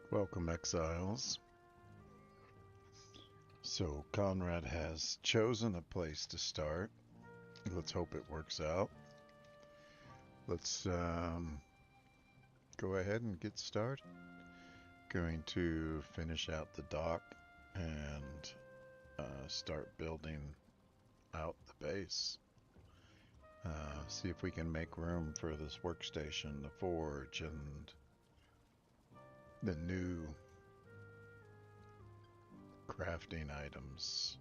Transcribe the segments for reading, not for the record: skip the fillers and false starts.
Welcome, exiles. So, Conrad has chosen a place to start. Let's hope it works out. Let's go ahead and get started. Going to finish out the dock and start building out the base. See if we can make room for this workstation, the forge, and the new crafting items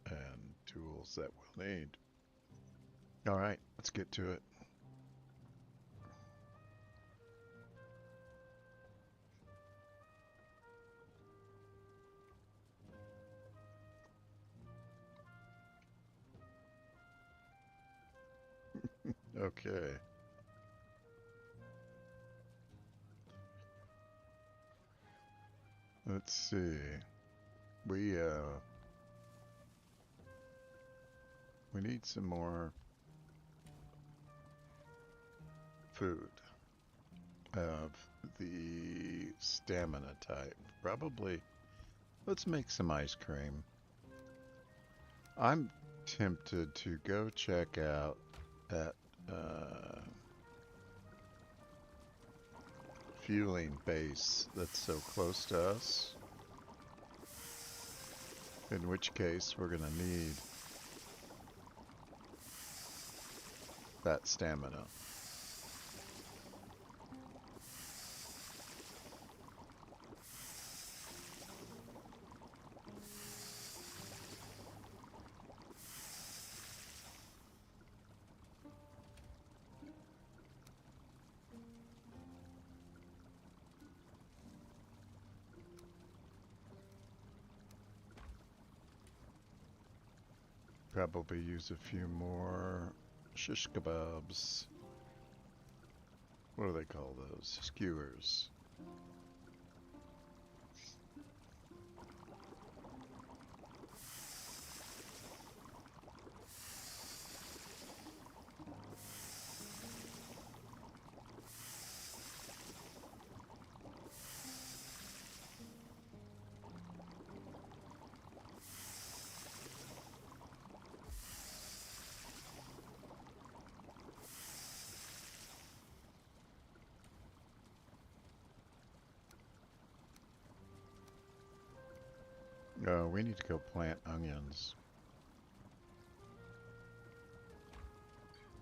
and tools that we'll need. Alright, let's get to it. Okay. Let's see. We we need some more food of the stamina type. Probably let's make some ice cream. I'm tempted to go check out that fueling base that's so close to us. In which case we're gonna need that stamina. Probably use a few more shish kebabs. What do they call those? Skewers. We need to go plant onions.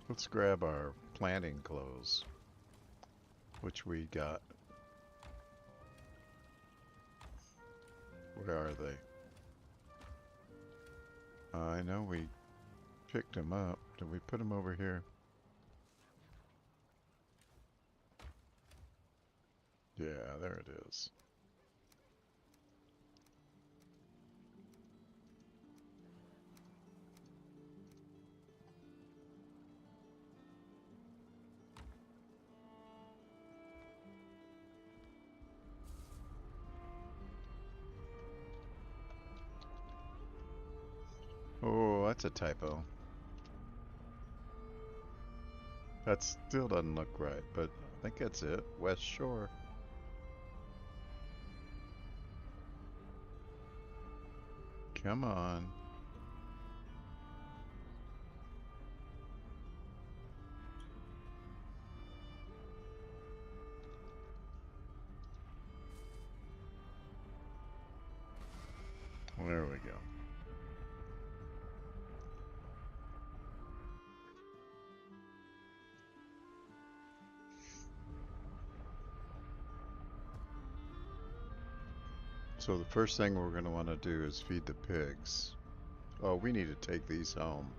Let's grab our planting clothes, which we got. Where are they? I know we picked them up. Did we put them over here? Yeah, there it is. Oh, that's a typo. That still doesn't look right, but I think that's it. West Shore. Come on. There we go. So the first thing we're going to want to do is feed the pigs. Oh, we need to take these home.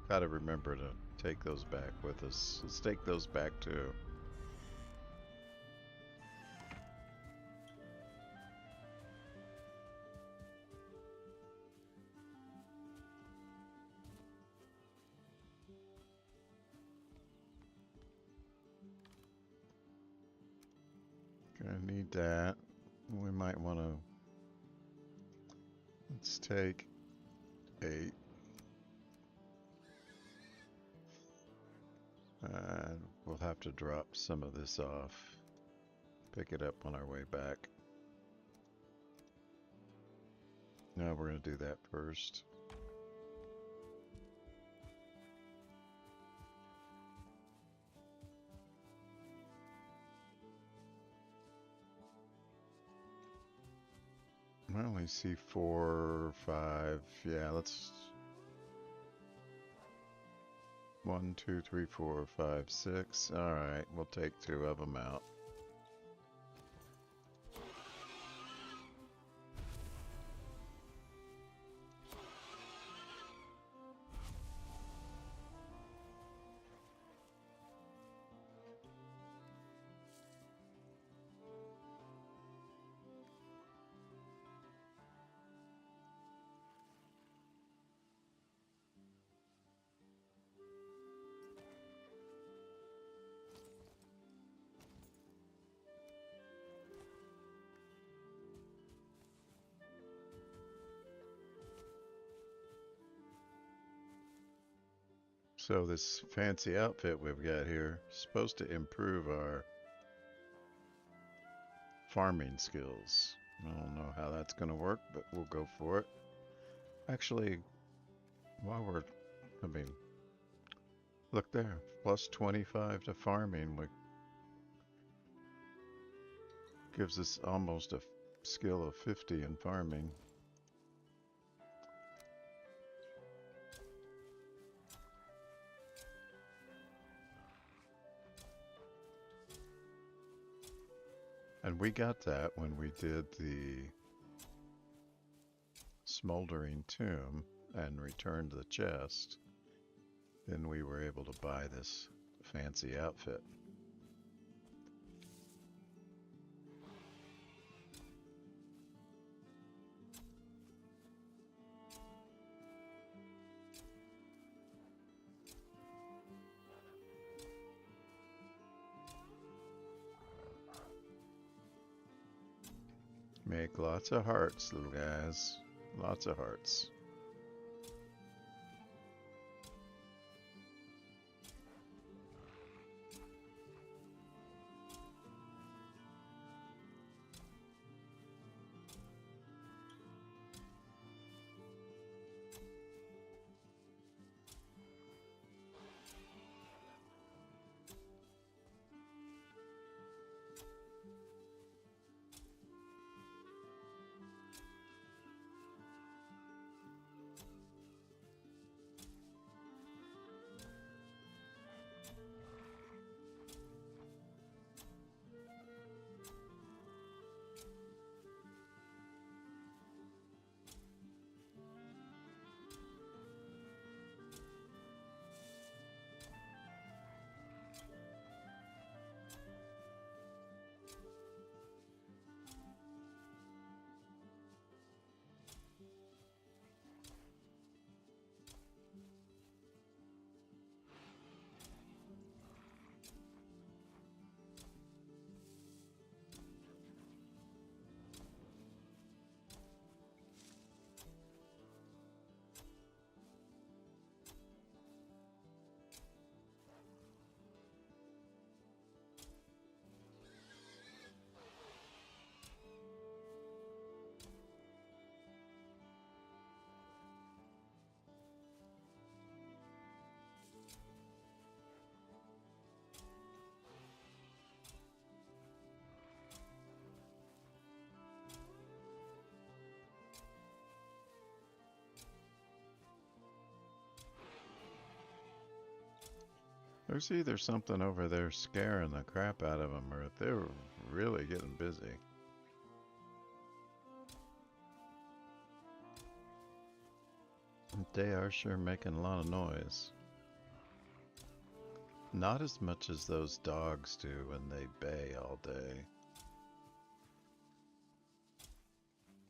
Gotta remember to take those back with us. Let's take those back too. Gonna need that. We might want to. Let's take 8. And we'll have to drop some of this off. Pick it up on our way back. No, we're going to do that first. I only see 4, 5. Yeah, let's. 1, 2, 3, 4, 5, 6. Alright, we'll take 2 of them out. So this fancy outfit we've got here is supposed to improve our farming skills. I don't know how that's going to work, but we'll go for it. Actually, while we're, I mean, look there, plus 25 to farming, which gives us almost a skill of 50 in farming. And we got that when we did the smoldering tomb and returned the chest. Then we were able to buy this fancy outfit. Make lots of hearts, little guys. Lots of hearts. There's either something over there scaring the crap out of them, or they're really getting busy. They are sure making a lot of noise. Not as much as those dogs do when they bay all day.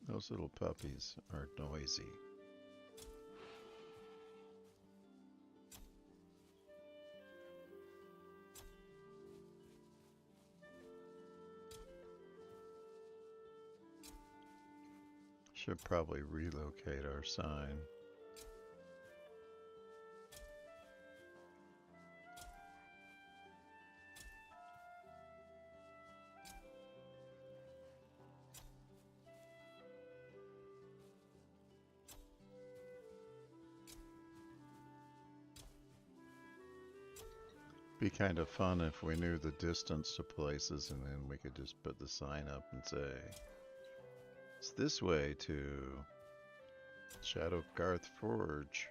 Those little puppies are noisy. Should probably relocate our sign. Be kind of fun if we knew the distance to places and then we could just put the sign up and say, it's this way to Shadowgarth Forge.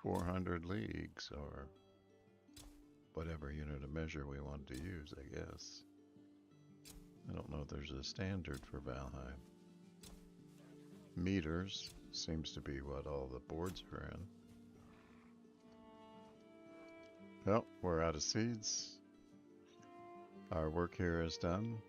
"400 leagues," or whatever unit of measure we wanted to use, I guess. I don't know if there's a standard for Valheim. Meters seems to be what all the boards are in. Well, we're out of seeds. Our work here is done.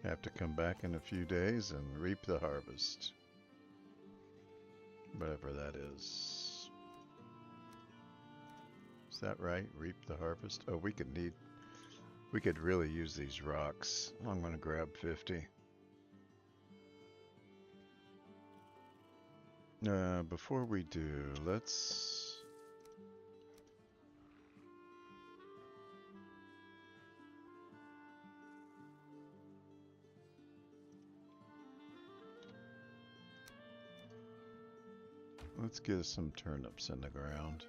Have to come back in a few days and reap the harvest. Whatever that is. Is that right? Reap the harvest? Oh, we could really use these rocks. I'm gonna grab 50. Before we do, let's get some turnips in the ground.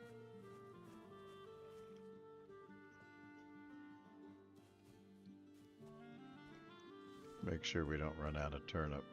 Make sure we don't run out of turnips.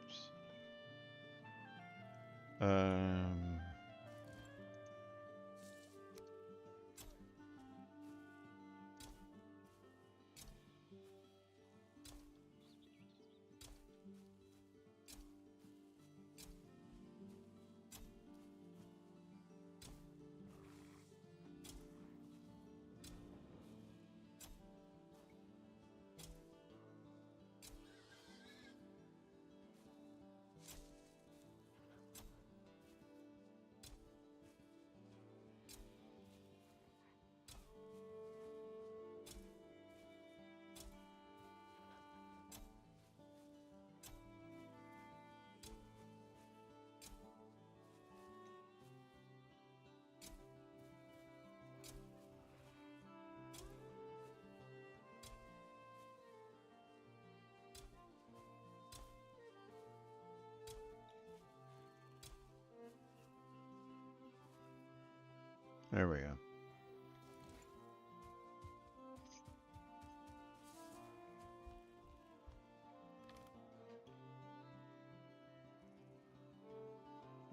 There we go.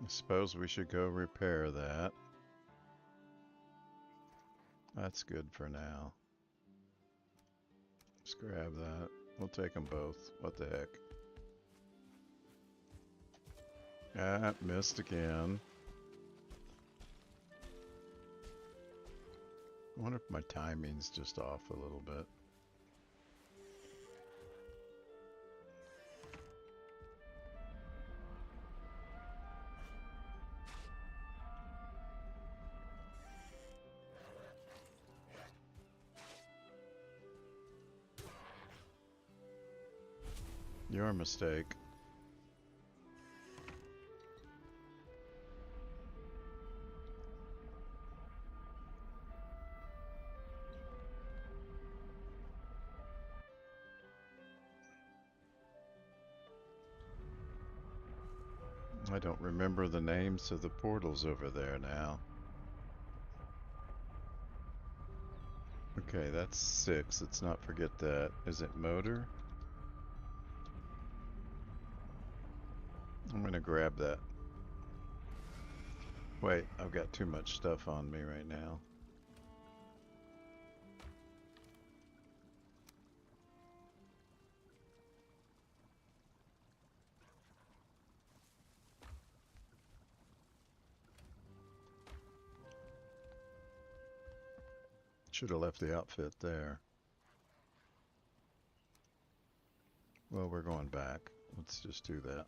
I suppose we should go repair that. That's good for now. Let's grab that. We'll take them both. What the heck? Ah, missed again. I wonder if my timing's just off a little bit. Your mistake. I don't remember the names of the portals over there now. Okay, that's 6. Let's not forget that. Is it motor? I'm gonna grab that. Wait, I've got too much stuff on me right now. Should have left the outfit there. Well, we're going back. Let's just do that.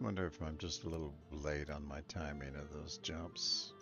Wonder if I'm just a little late on my timing of those jumps.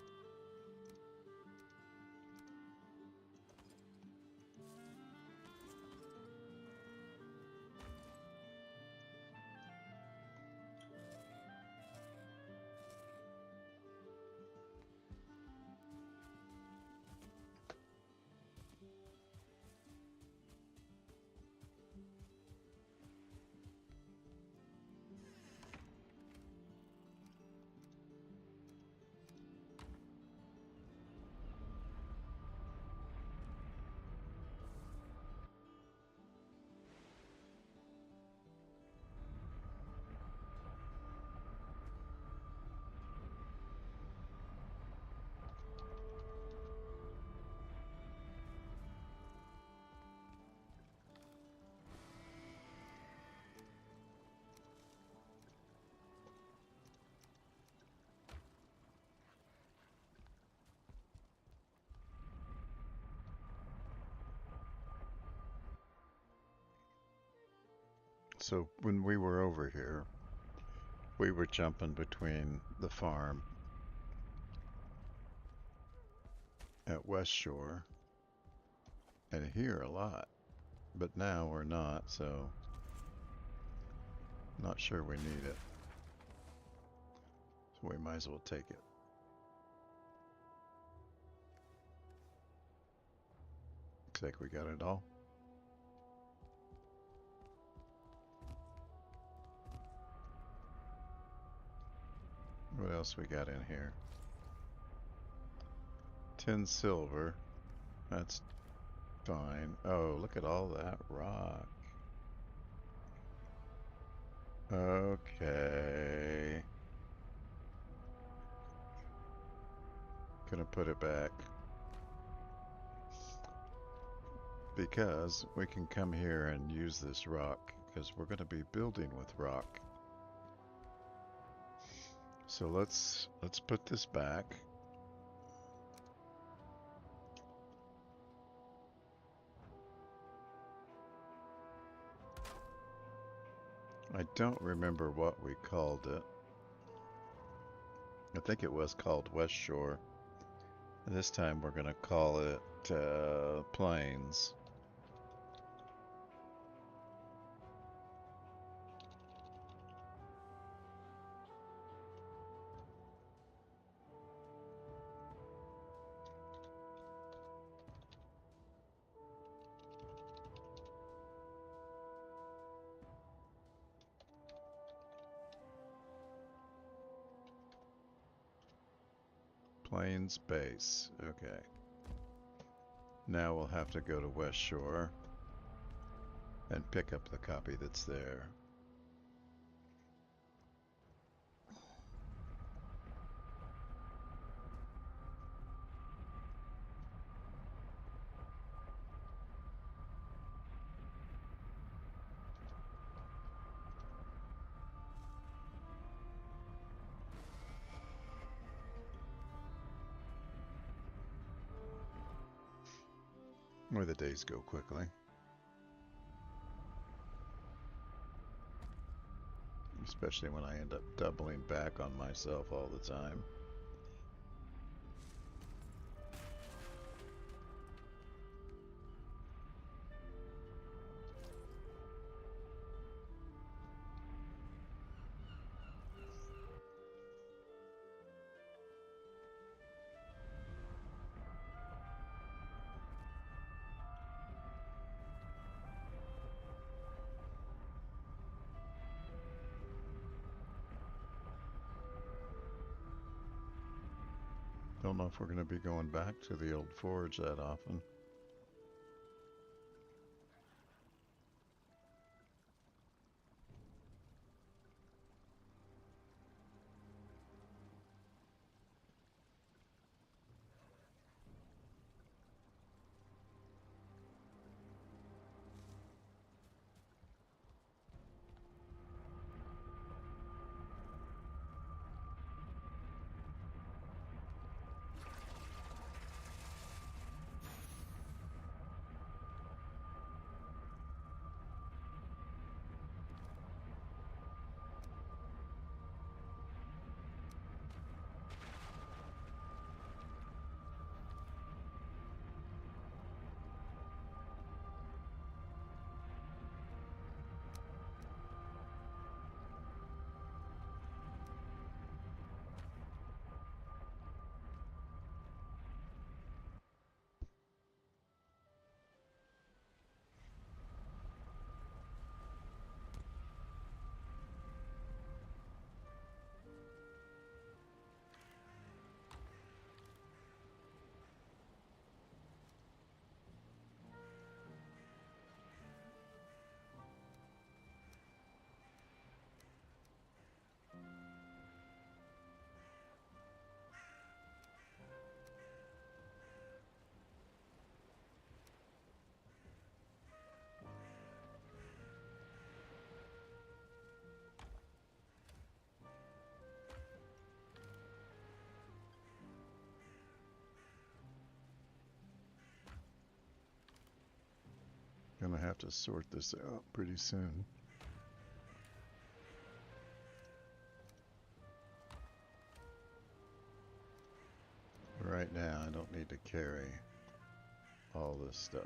So when we were over here, we were jumping between the farm at West Shore and here a lot, but now we're not, so not sure we need it. So we might as well take it. Looks like we got it all. What else we got in here? 10 silver. That's fine. Oh, look at all that rock. Okay. Gonna put it back. Because we can come here and use this rock, because we're gonna be building with rock. So let's put this back. I don't remember what we called it. I think it was called West Shore. This time we're gonna call it Plains. Plains Base. Okay. Now we'll have to go to West Shore and pick up the copy that's there. Where the days go quickly. Especially when I end up doubling back on myself all the time. Don't know if we're going to be going back to the old forge that often. gonna have to sort this out pretty soon. Right now, I don't need to carry all this stuff.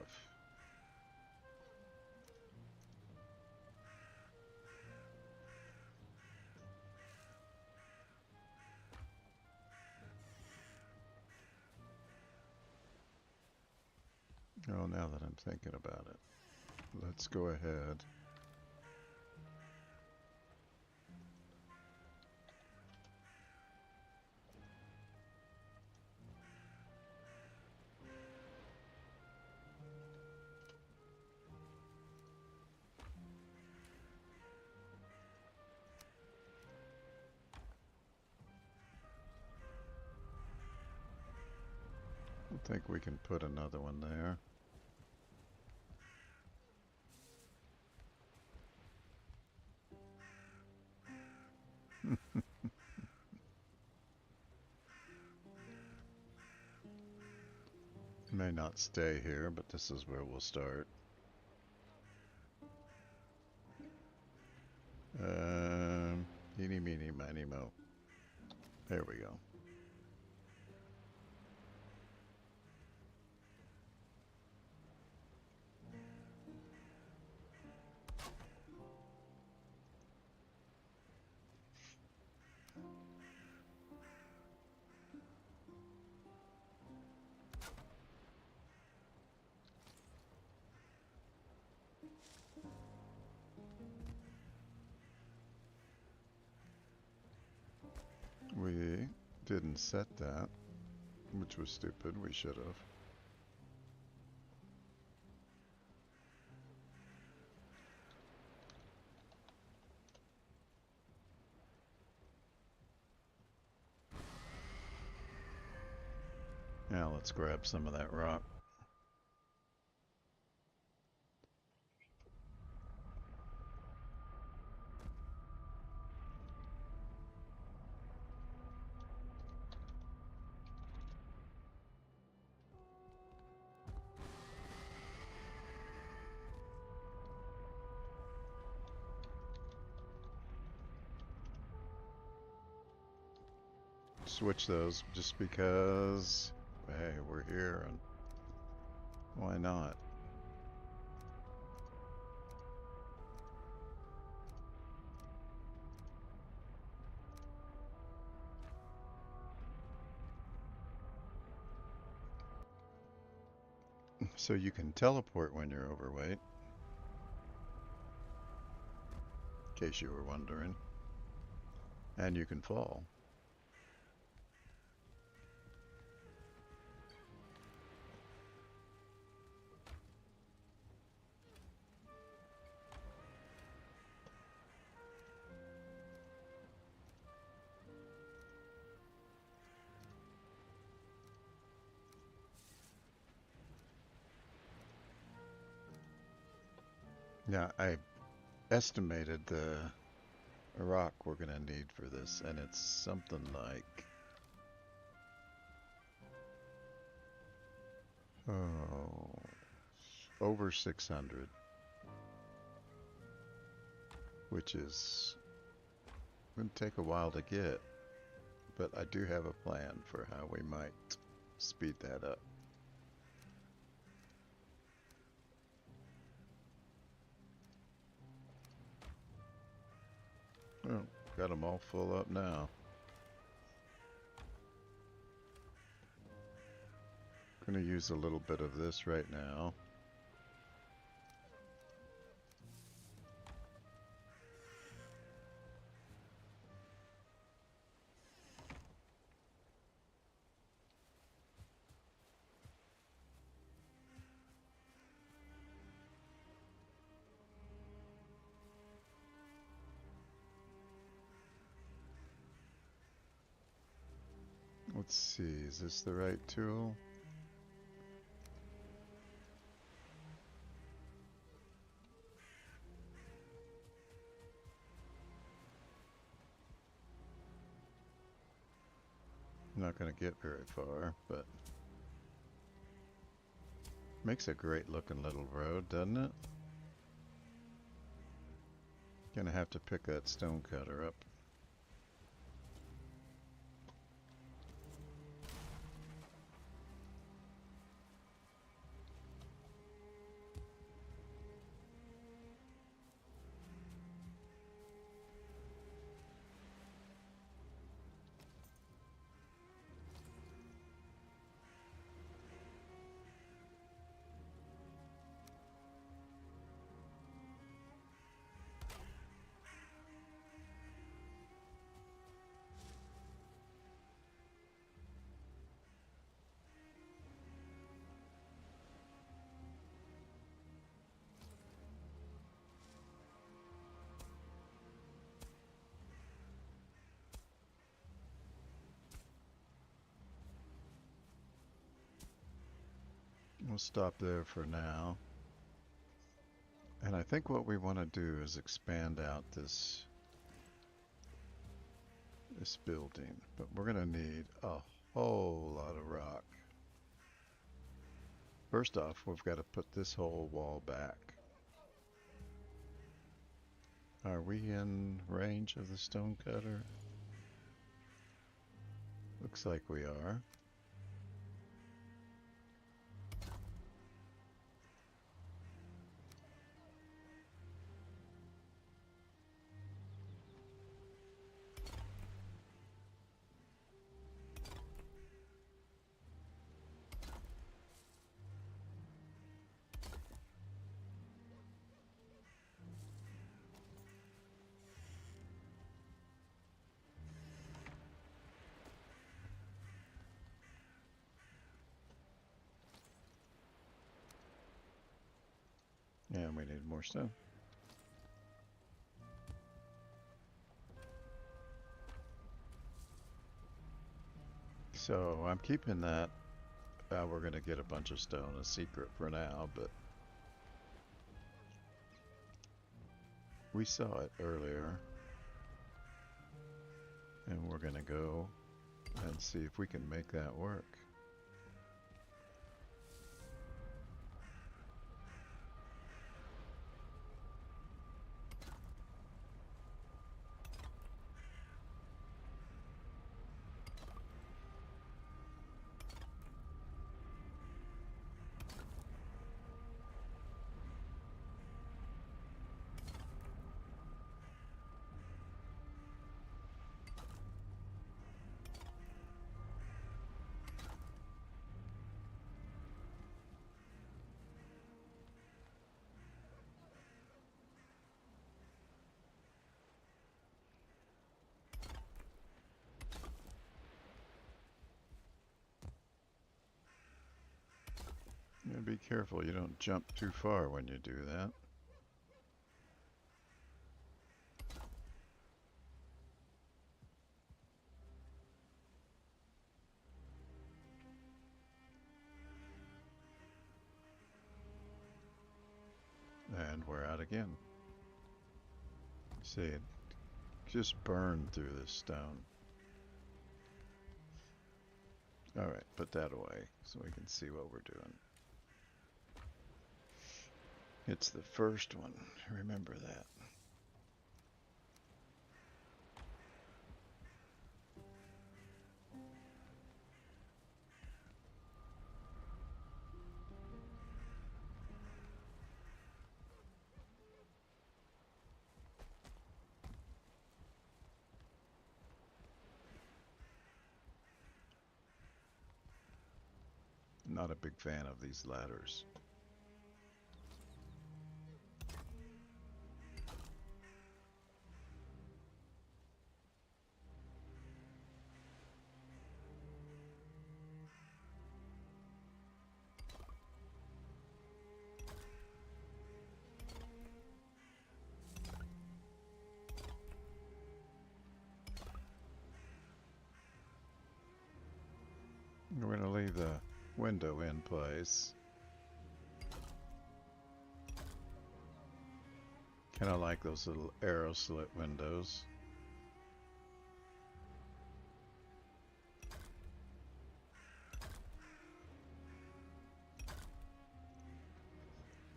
Oh, now that I'm thinking about it, let's go ahead. I think we can put another one there. May not stay here, but this is where we'll start. Eeny, meeny, miny, mo. There we go. We didn't set that, which was stupid. We should have. Now let's grab some of that rock. Switch those just because, hey, we're here and why not? So you can teleport when you're overweight, in case you were wondering, and you can fall. Yeah, I estimated the rock we're gonna need for this, and it's something like, oh, over 600, which is going to take a while to get, but I do have a plan for how we might speed that up. Oh, got them all full up now. Gonna use a little bit of this right now. Let's see, is this the right tool? I'm not gonna get very far, but makes a great looking little road, doesn't it? Gonna have to pick that stone cutter up. We'll stop there for now. And I think what we want to do is expand out this building, but we're gonna need a whole lot of rock. First off, we've got to put this whole wall back. Are we in range of the stone cutter? Looks like we are. And we need more stone. So I'm keeping that. We're gonna get a bunch of stone a secret for now, but we saw it earlier. And we're gonna go and see if we can make that work. Yeah, be careful you don't jump too far when you do that. And we're out again. See, it just burned through this stone. Alright, put that away so we can see what we're doing. It's the first one, remember that. Not a big fan of these ladders. We're going to leave the window in place. Kind of like those little arrow slit windows.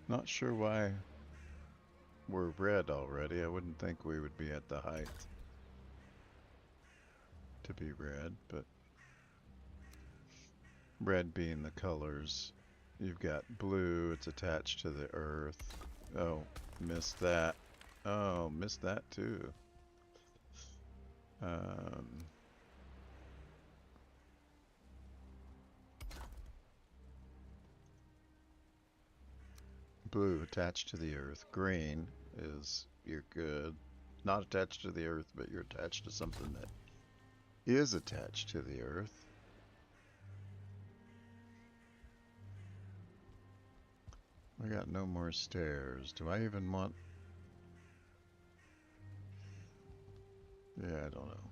Not sure why we're red already. I wouldn't think we would be at the height to be red, but red being the colors. You've got blue, it's attached to the earth. Oh, missed that. Oh, missed that too. Um, Blue attached to the earth. Green is you're good. Not attached to the earth, but you're attached to something that is attached to the earth. I got no more stairs. Do I even want... Yeah, I don't know.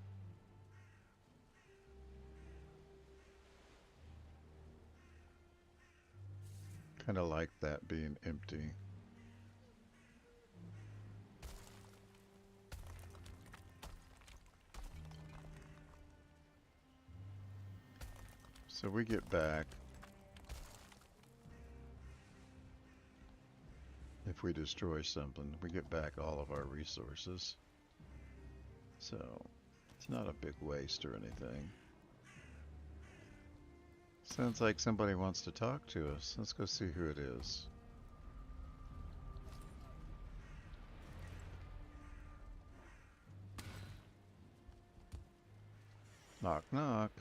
Kind of like that being empty. So we get back. If we destroy something, we get back all of our resources. So it's not a big waste or anything. Sounds like somebody wants to talk to us. Let's go see who it is. Knock, knock.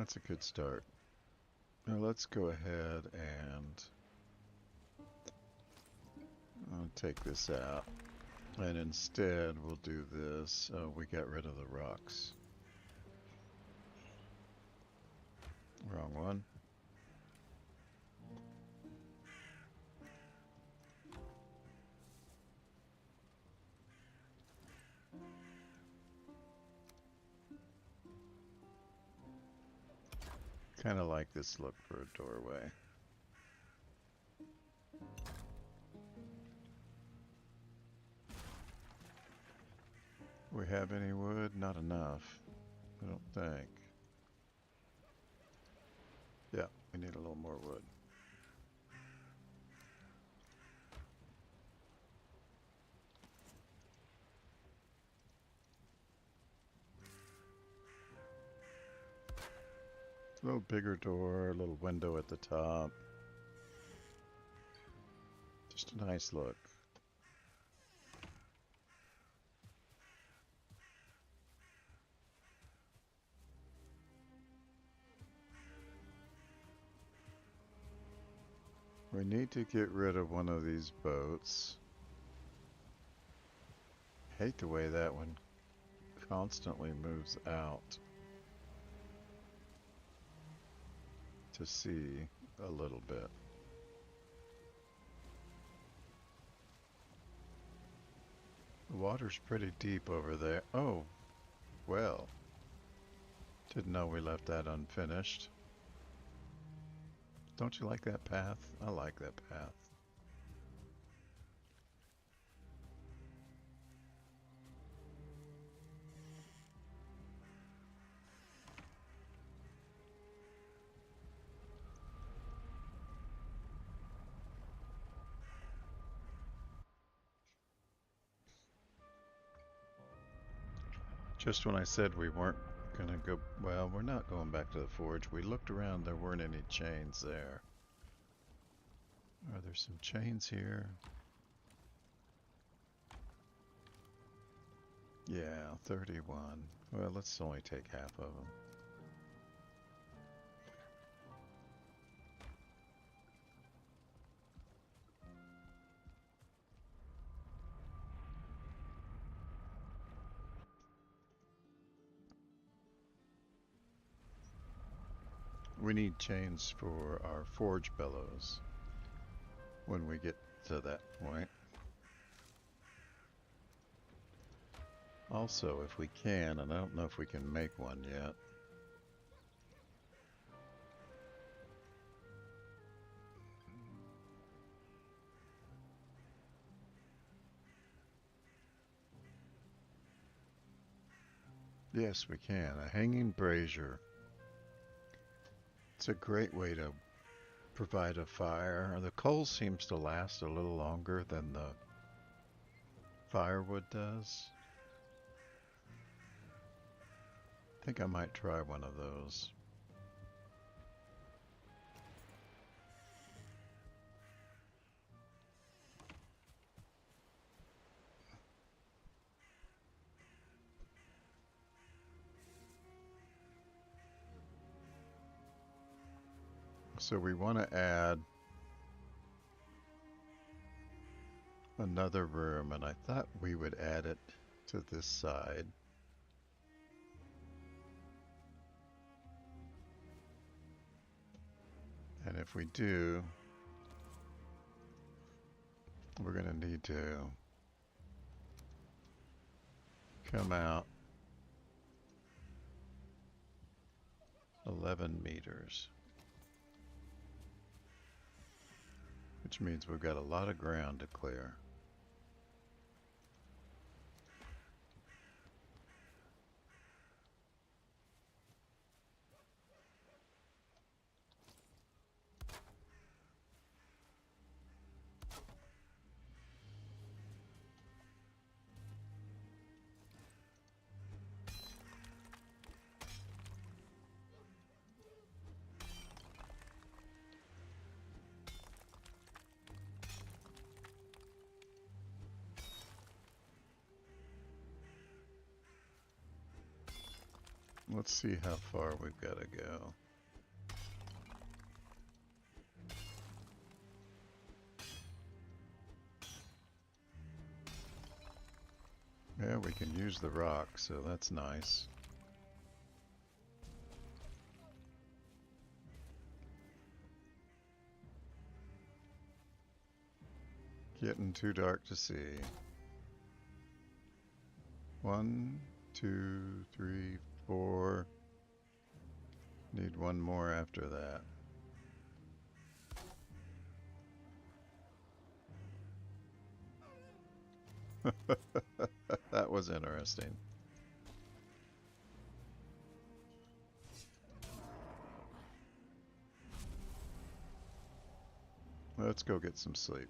That's a good start. Now let's go ahead and I'll take this out. And instead we'll do this. Oh, we got rid of the rocks. Wrong one. Kind of like this look for a doorway. We have any wood? Not enough, I don't think. Yeah, we need a little more wood. A little bigger door, a little window at the top. Just a nice look. We need to get rid of one of these boats. Hate the way that one constantly moves out to sea a little bit. The water's pretty deep over there. Oh, well. Didn't know we left that unfinished. Don't you like that path? I like that path. Just when I said we weren't gonna go, well, we're not going back to the forge. We looked around, there weren't any chains there. Are there some chains here? Yeah, 31. Well, let's only take half of them. We need chains for our forge bellows when we get to that point. Also, if we can, and I don't know if we can make one yet, Yes, we can. A hanging brazier. It's a great way to provide a fire. The coal seems to last a little longer than the firewood does. I think I might try one of those. So we want to add another room, and I thought we would add it to this side. And if we do, we're going to need to come out 11 meters, which means we've got a lot of ground to clear. Let's see how far we've got to go. Yeah, we can use the rock, so that's nice. Getting too dark to see. 1, 2, 3, 4. Need one more after that. That was interesting. Let's go get some sleep.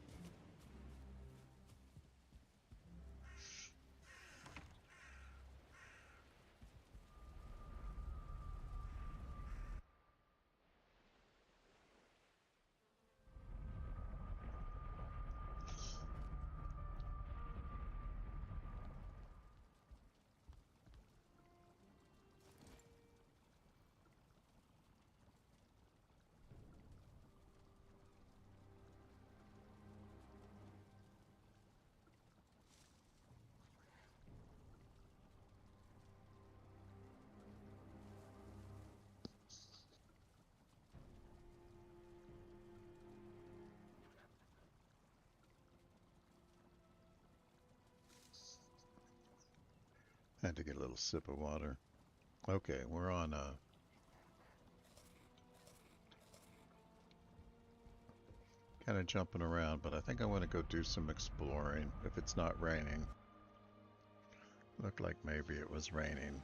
Had to get a little sip of water. Okay, we're on kind of jumping around, but I think I want to go do some exploring if it's not raining. Looked like maybe it was raining.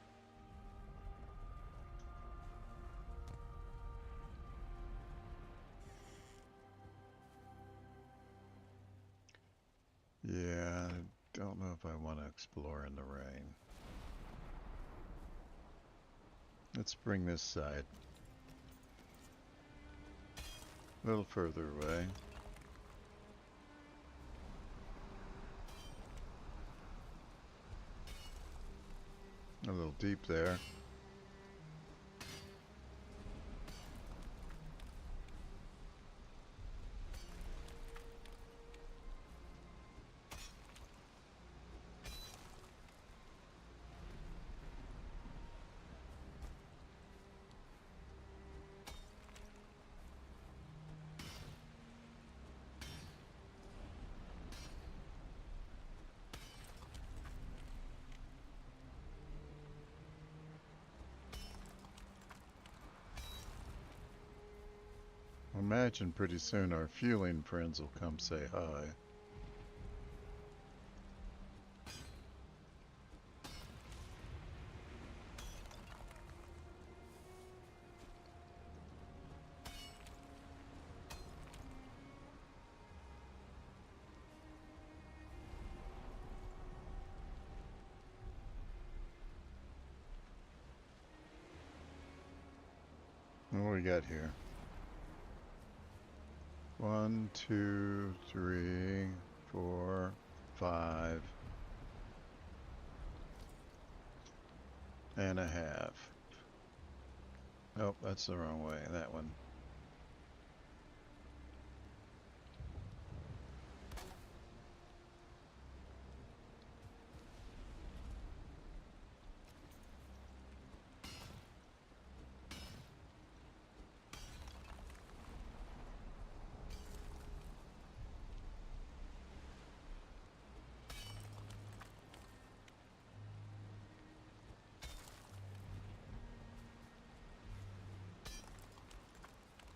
Yeah, I don't know if I want to explore in the rain. Let's bring this side a little further away. A little deep there. Imagine pretty soon our fueling friends will come say hi. we got here? 1, 2, 3, 4, 5 and a half. Nope, that's the wrong way. That one.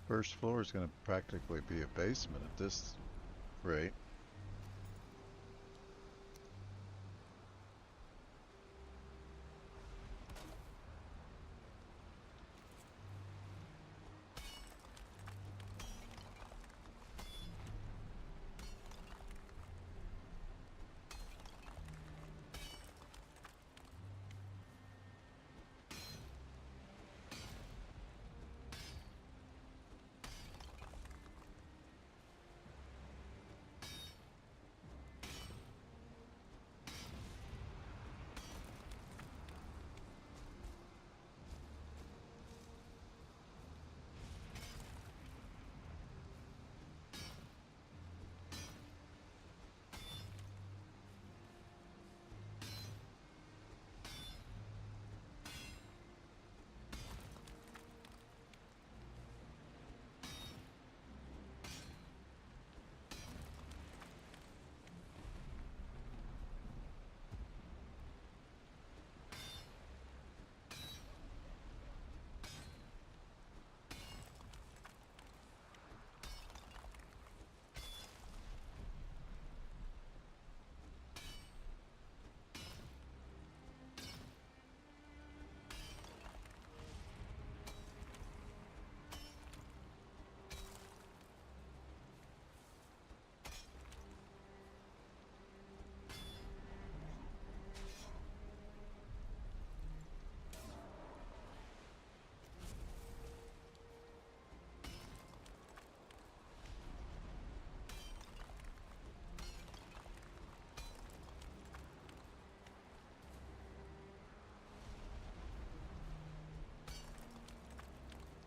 First floor is going to practically be a basement at this rate.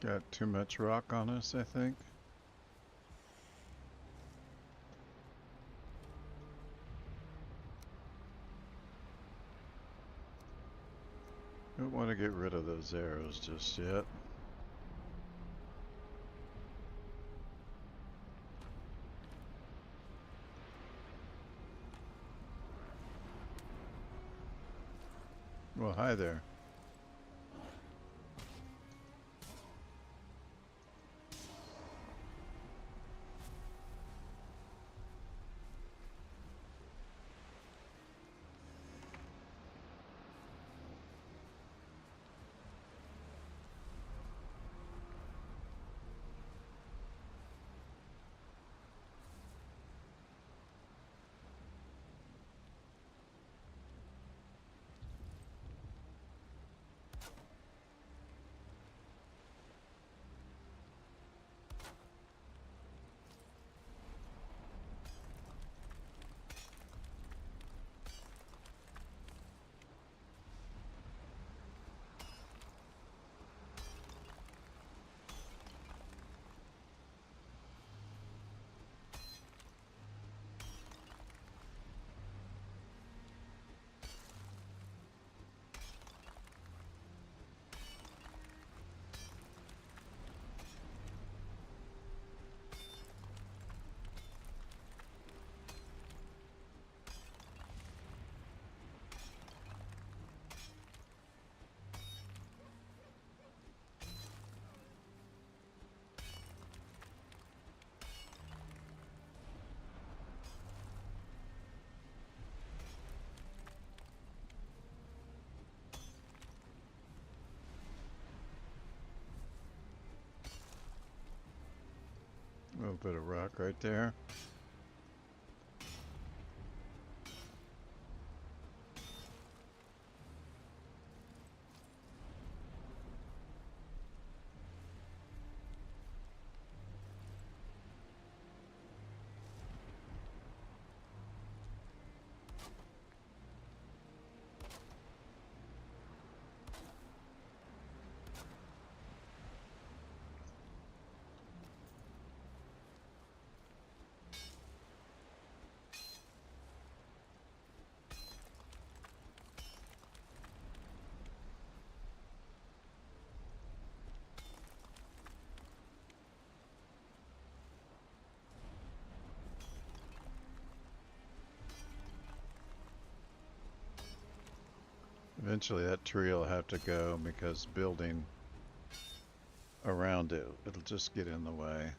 Got too much rock on us, I think. Don't want to get rid of those arrows just yet. Well, hi there. A little bit of rock right there. Eventually that tree will have to go because building around it, it'll just get in the way.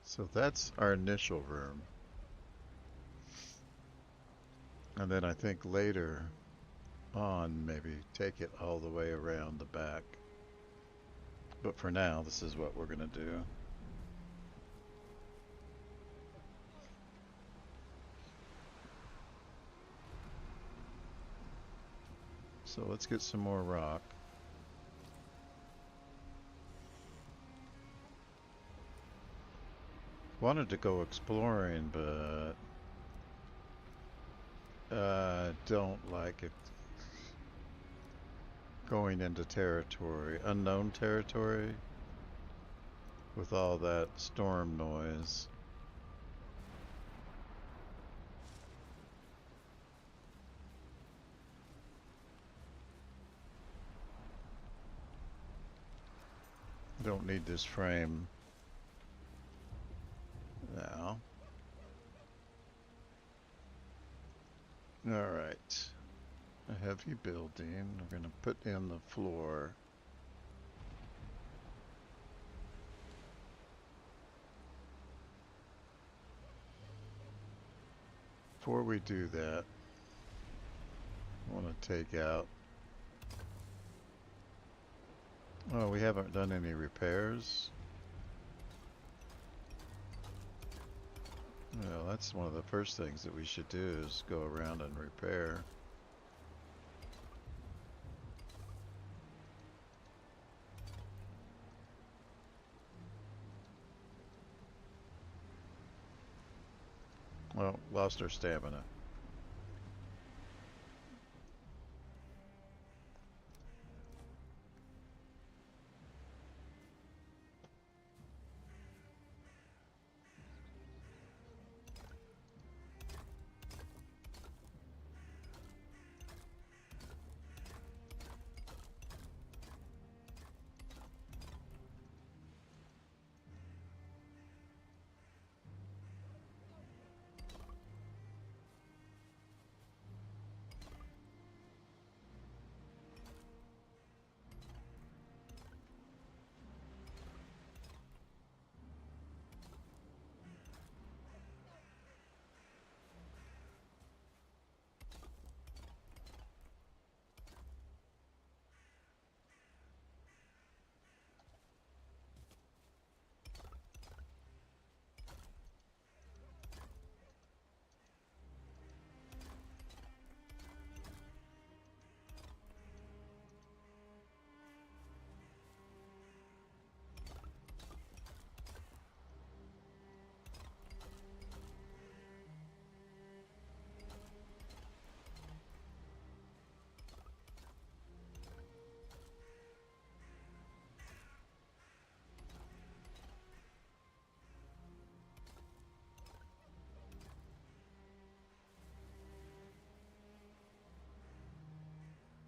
So that's our initial room. And then I think later on, maybe take it all the way around the back. But for now, this is what we're gonna do. So let's get some more rock. Wanted to go exploring, but don't like it. Going into territory, unknown territory, with all that storm noise. Don't need this frame now. Alright. A heavy building. We're gonna put in the floor. Before we do that, I want to take out... Oh, we haven't done any repairs. Well, that's one of the first things that we should do is go around and repair. Well, lost our stamina.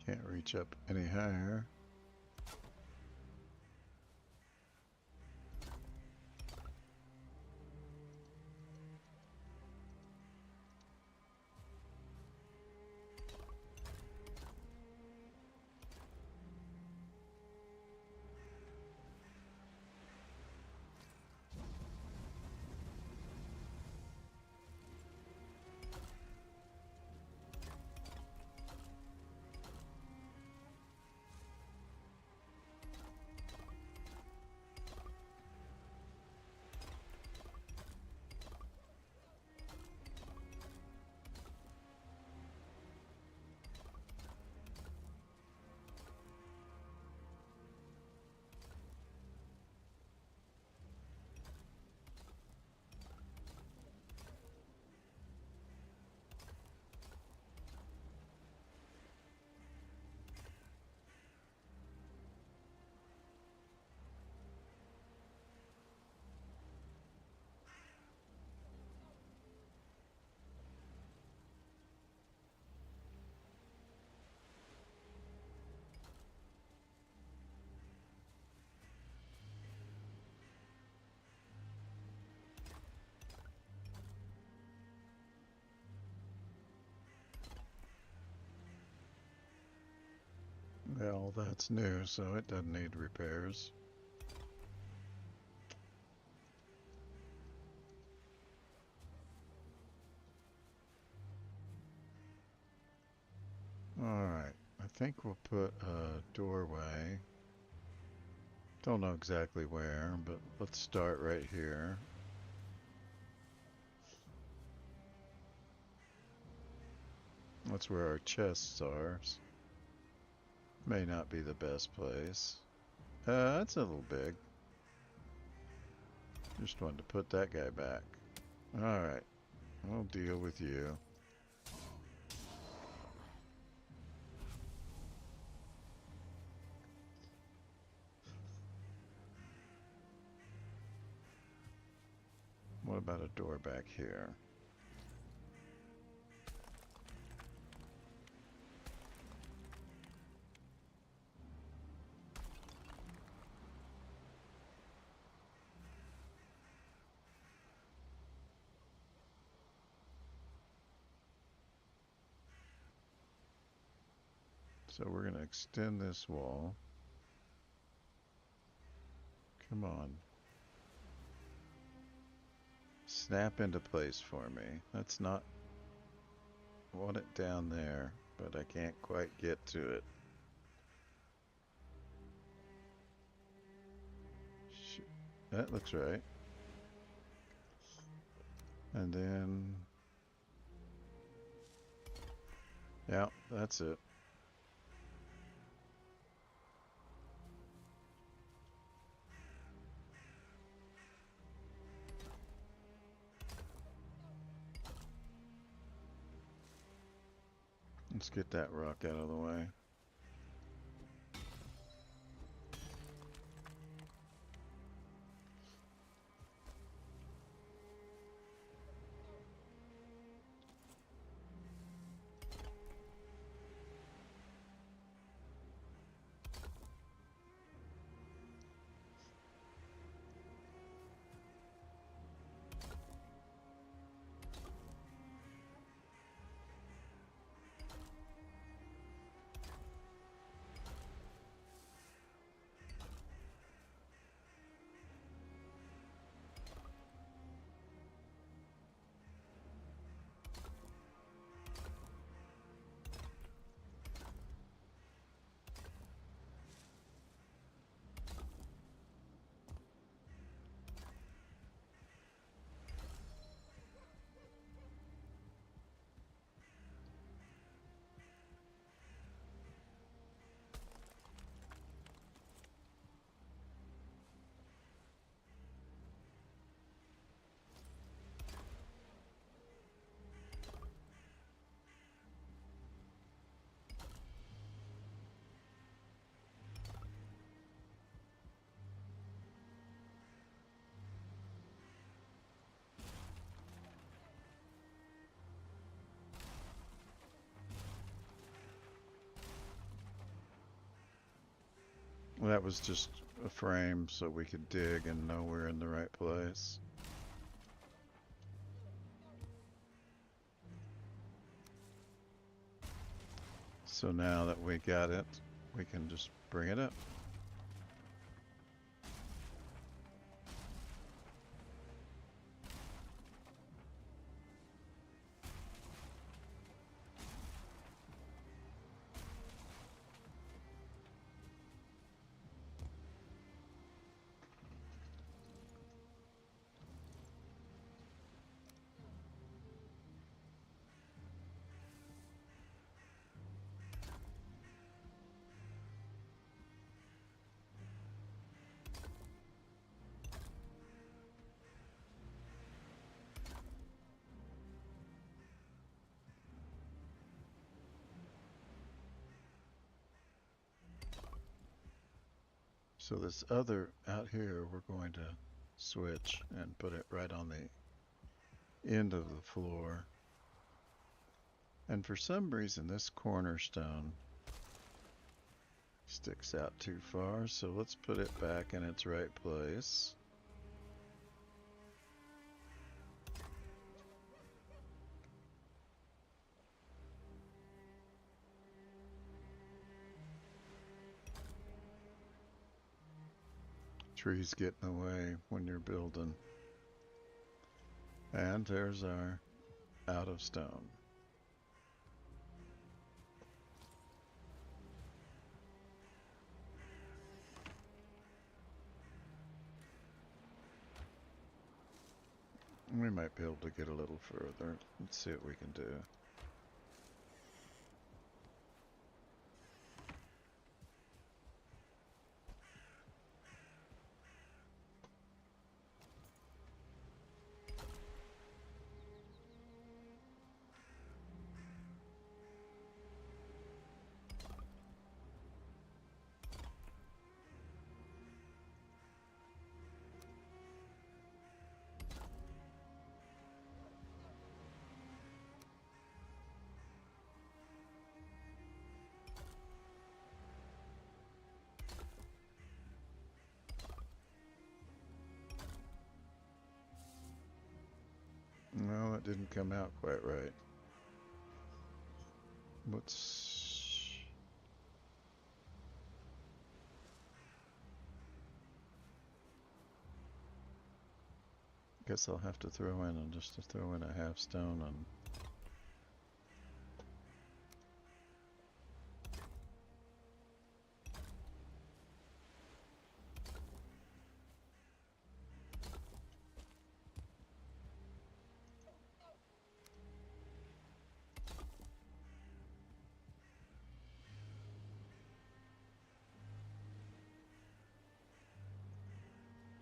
Can't reach up any higher. All that's new, so it doesn't need repairs. Alright, I think we'll put a doorway. Don't know exactly where, but let's start right here. That's where our chests are. May not be the best place. That's a little big. Just wanted to put that guy back. Alright, I'll deal with you. What about a door back here? So we're going to extend this wall. Come on. Snap into place for me. That's not... I want it down there, but I can't quite get to it. That looks right. And then... yeah, that's it. Let's get that rock out of the way. Well, that was just a frame so we could dig and know we're in the right place. So now that we got it, we can just bring it up. So this other out here, we're going to switch and put it right on the end of the floor. And for some reason, this cornerstone sticks out too far, so let's put it back in its right place. Trees get in the way when you're building. And there's our out of stone. We might be able to get a little further. Let's see what we can do. No, it didn't come out quite right. Let's... Guess I'll have to throw in and just to throw in a half stone and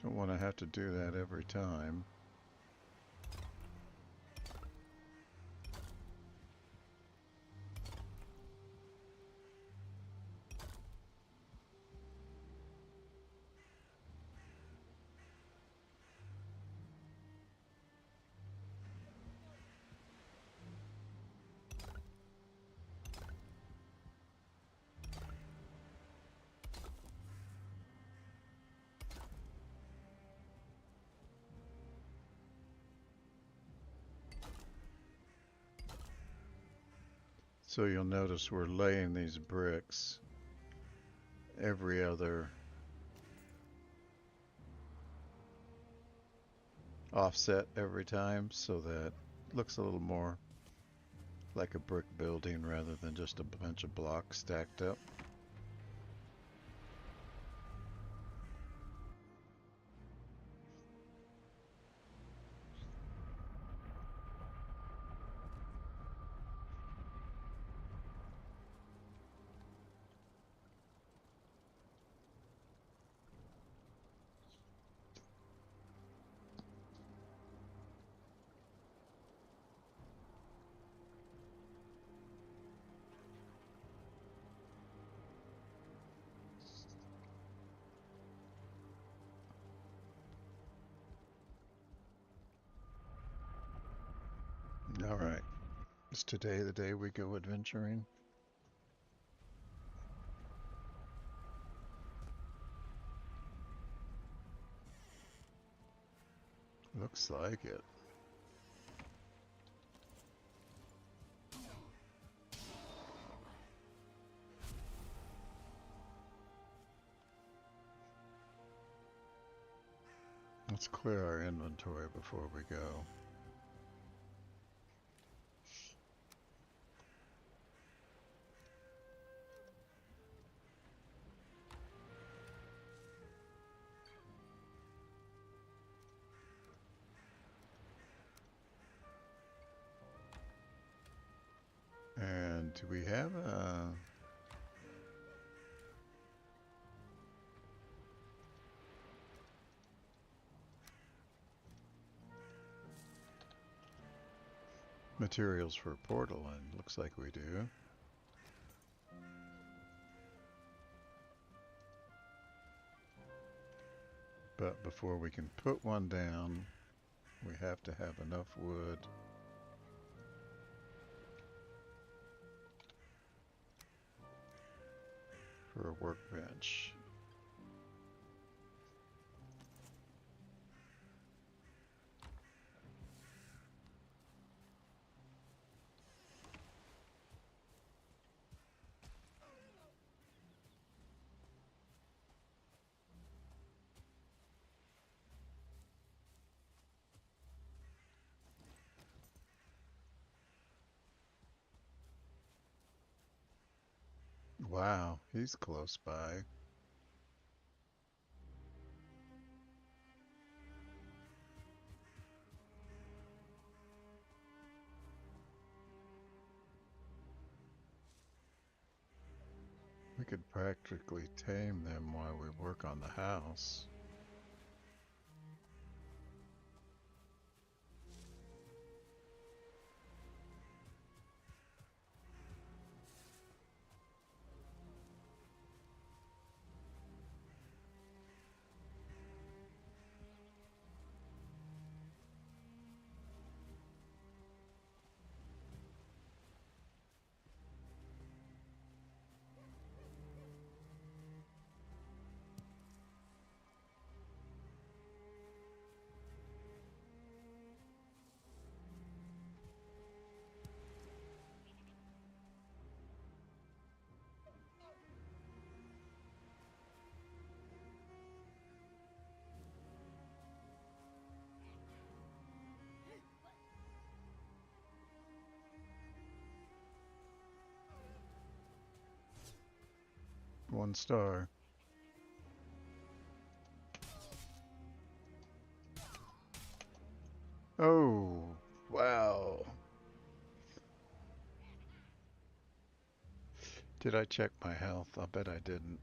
don't want to have to do that every time. So you'll notice we're laying these bricks every other offset every time, so that it looks a little more like a brick building rather than just a bunch of blocks stacked up. All right. Is today the day we go adventuring? Looks like it. Let's clear our inventory before we go. And do we have a... materials for a portal? And looks like we do. But before we can put one down, we have to have enough wood for a workbench. Wow, he's close by. We could practically tame them while we work on the house. One star. Oh, wow. Did I check my health? I bet I didn't.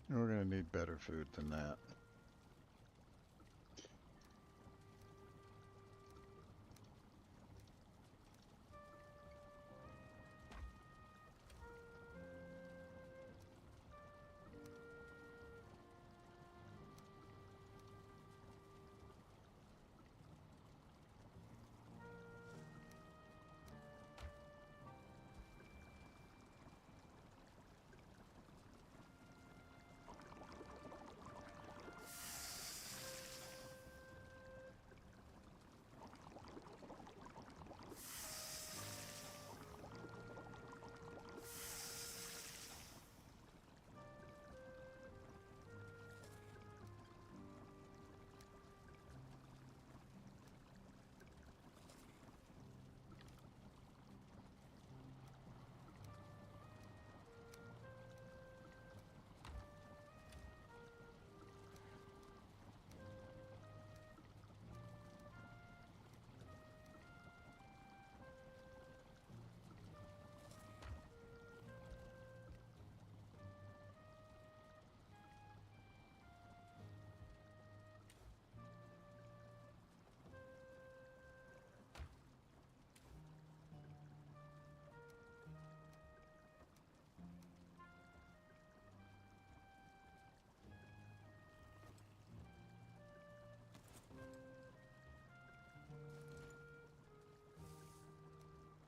We're gonna need better food than that.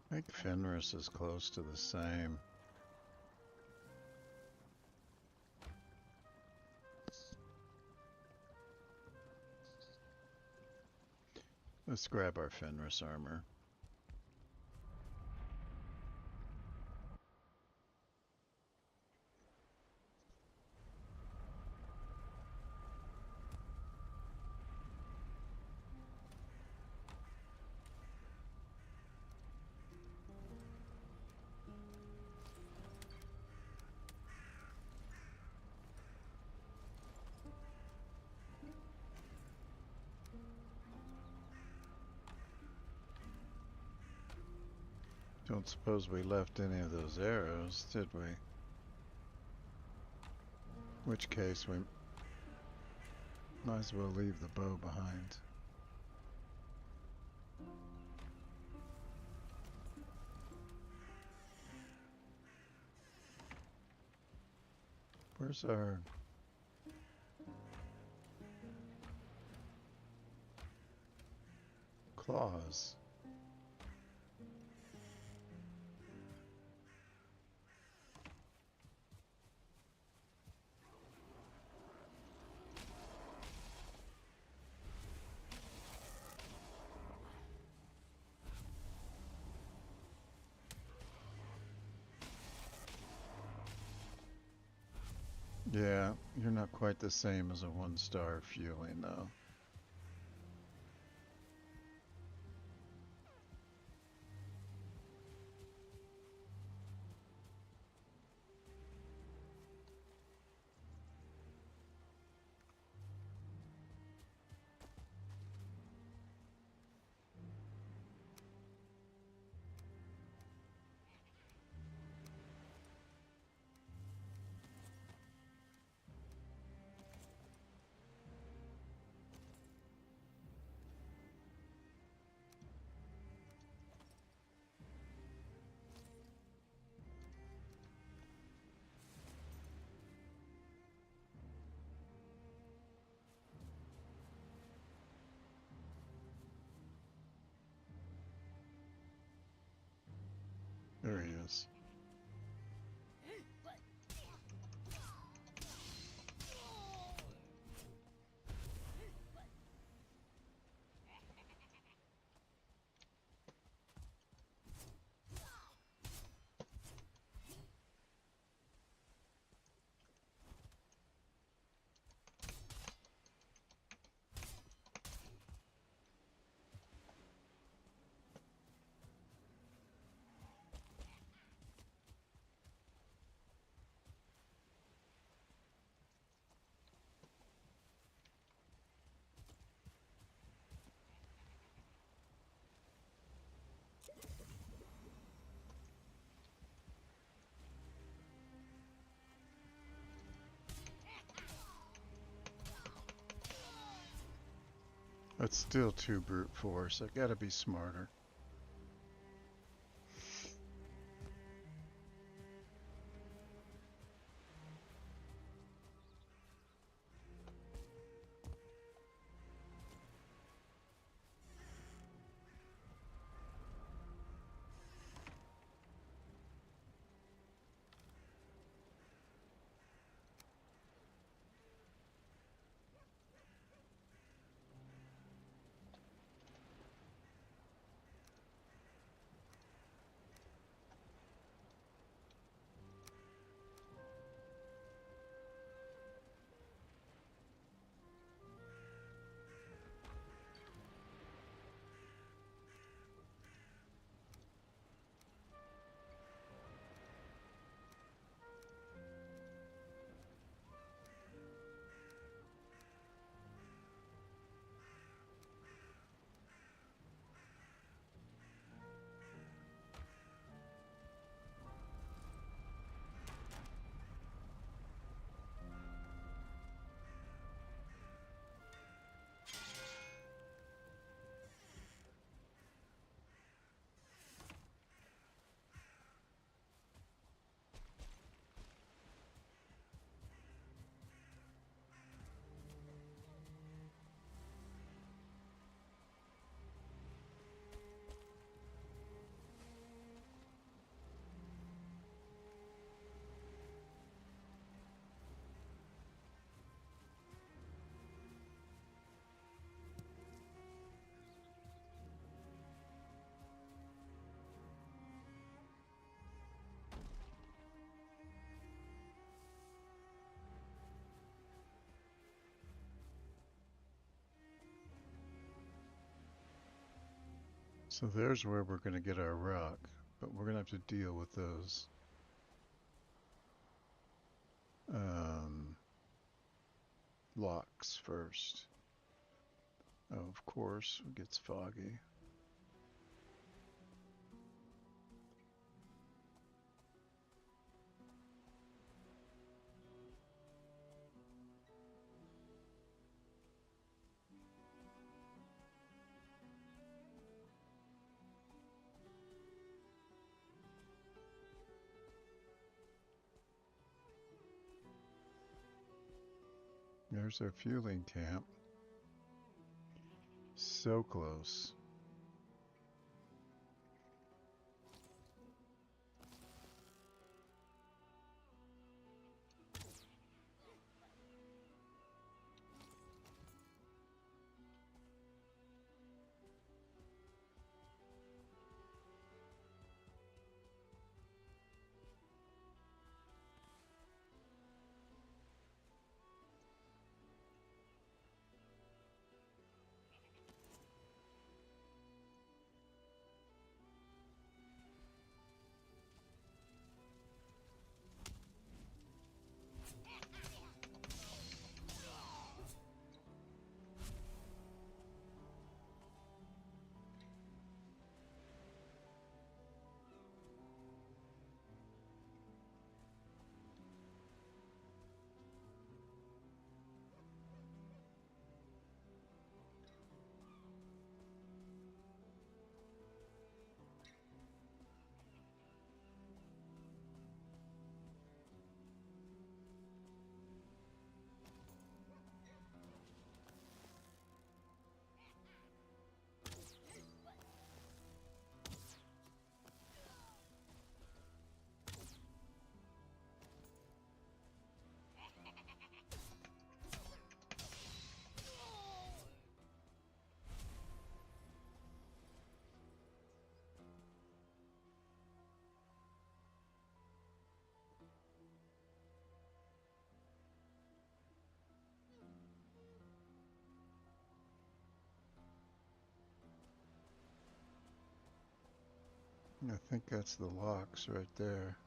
I think Fenris is close to the same. Let's grab our Fenris armor. Don't suppose we left any of those arrows, did we? In which case we might as well leave the bow behind. Where's our... claws? Yeah, you're not quite the same as a 1-star fueling though. There he is. That's still too brute force. I gotta be smarter. So there's where we're gonna get our rock, but we're gonna have to deal with those um, locks first. Oh, of course, it gets foggy. There's our fueling camp. So close. I think that's the locks right there.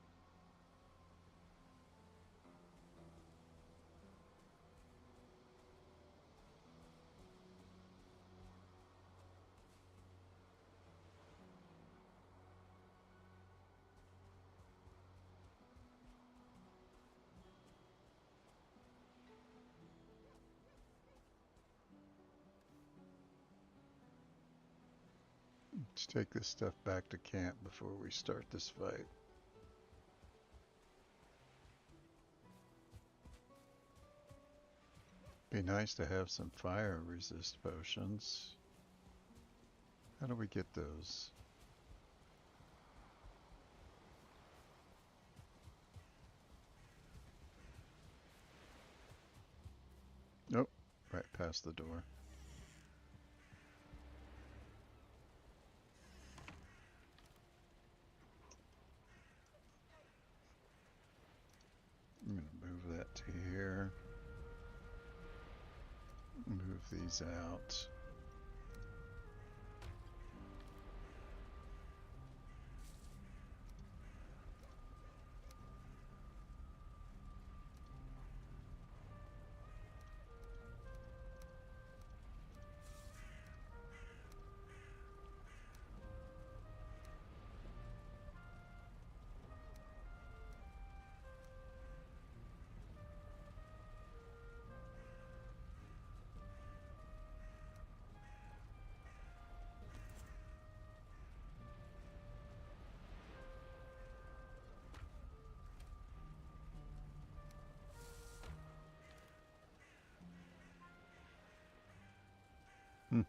Let's take this stuff back to camp before we start this fight. Be nice to have some fire resist potions. How do we get those? Nope, right past the door. I'm gonna move that to here. Move these out. Hmm.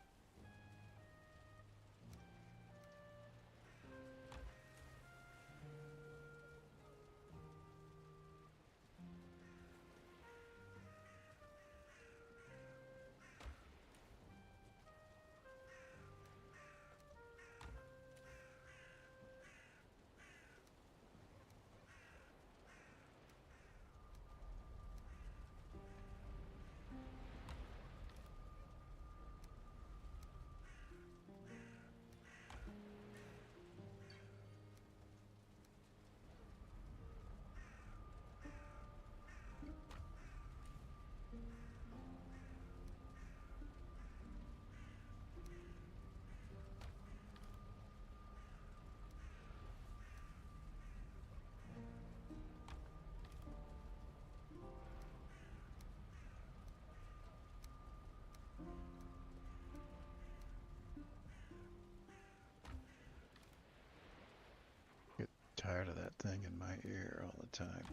Get tired of that thing in my ear all the time.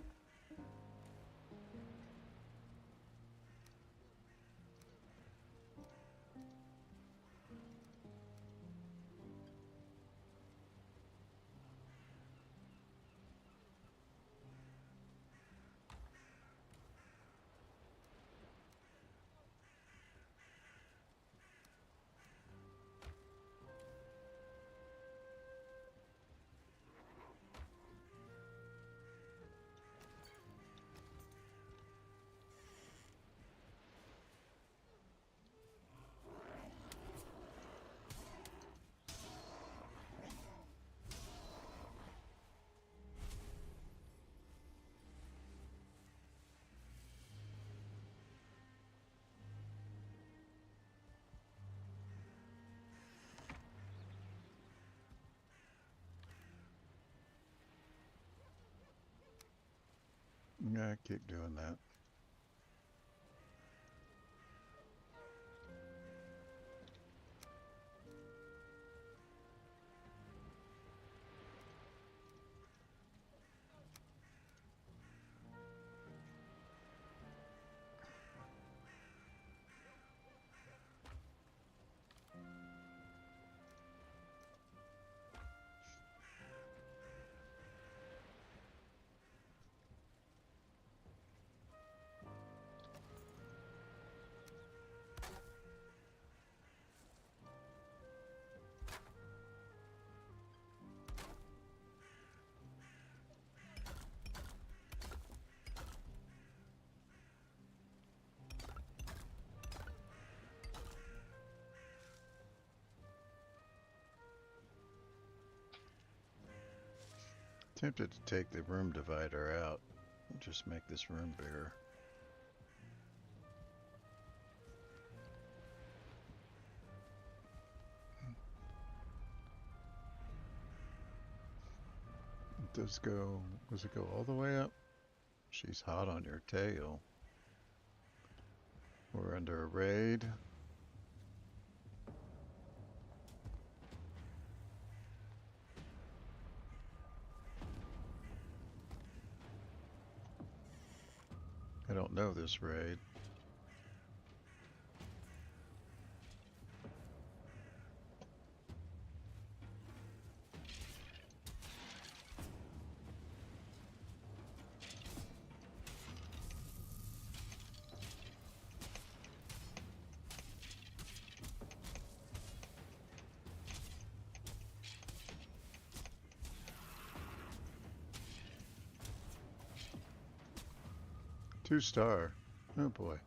Yeah, keep doing that. Tempted to take the room divider out and just make this room bigger. Does it go all the way up? She's hot on your tail. We're under a raid. I don't know this raid. Two star. Oh boy.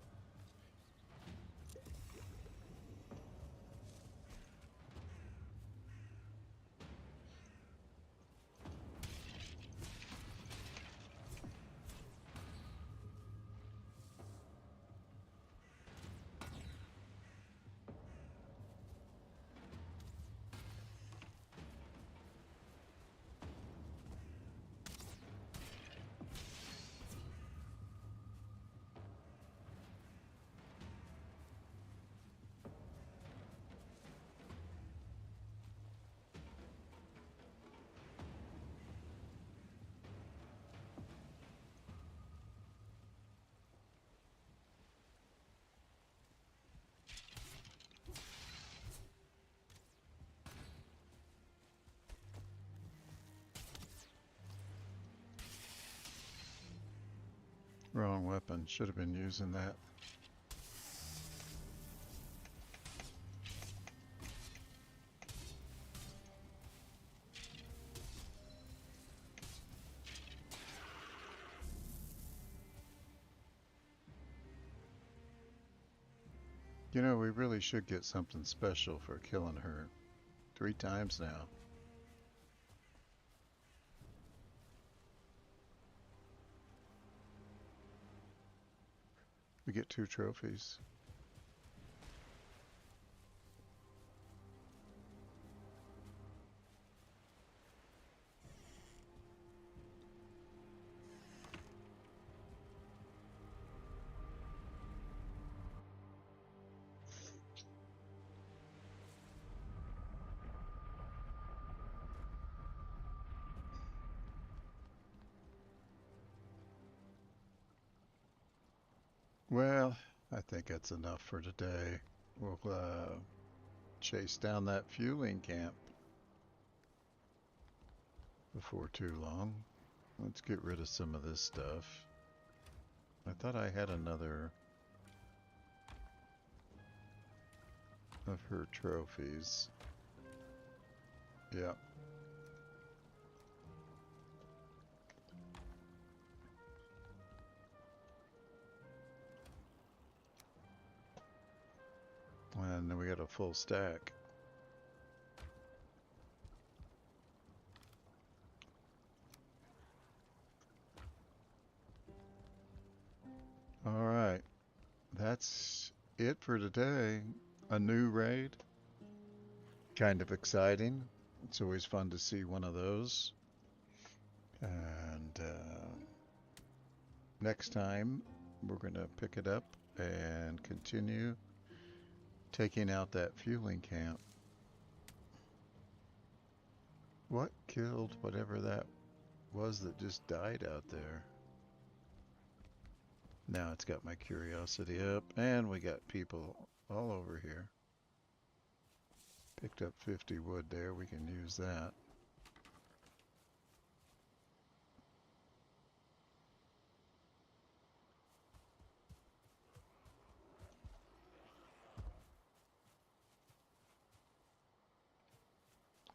Wrong weapon. Should have been using that. You know, we really should get something special for killing her 3 times now. We get 2 trophies. Well, I think that's enough for today. We'll chase down that fueling camp before too long. Let's get rid of some of this stuff. I thought I had another of her trophies. Yep. And then we got a full stack. Alright. That's it for today. A new raid. Kind of exciting. It's always fun to see one of those. And next time we're going to pick it up and continue taking out that fueling camp. What killed whatever that was that just died out there? Now it's got my curiosity up, and we got people all over here. Picked up 50 wood there, we can use that.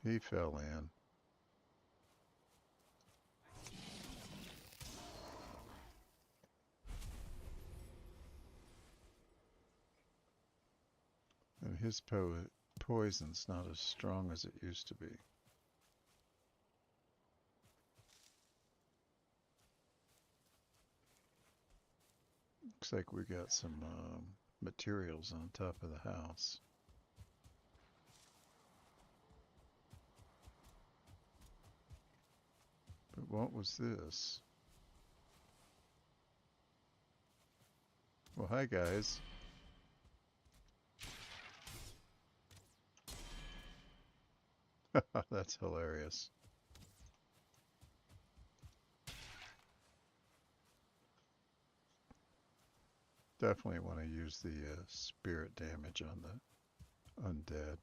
He fell in. And his poison's not as strong as it used to be. Looks like we got some materials on top of the house. But what was this? Well, hi guys. That's hilarious. Definitely want to use the spirit damage on the undead.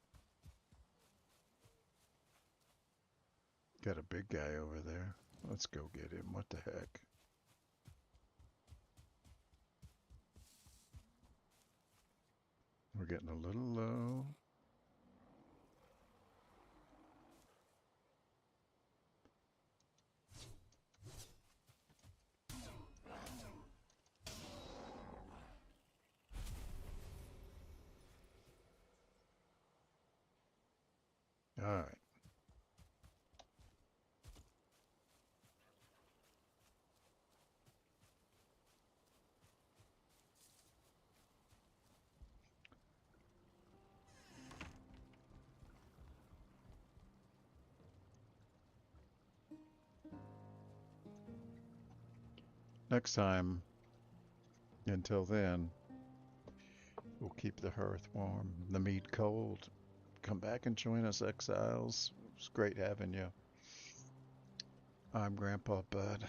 Got a big guy over there. Let's go get him. What the heck? We're getting a little low. All right. Next time, until then, we'll keep the hearth warm, the meat cold. Come back and join us, exiles. It's great having you. I'm Grandpa Bud.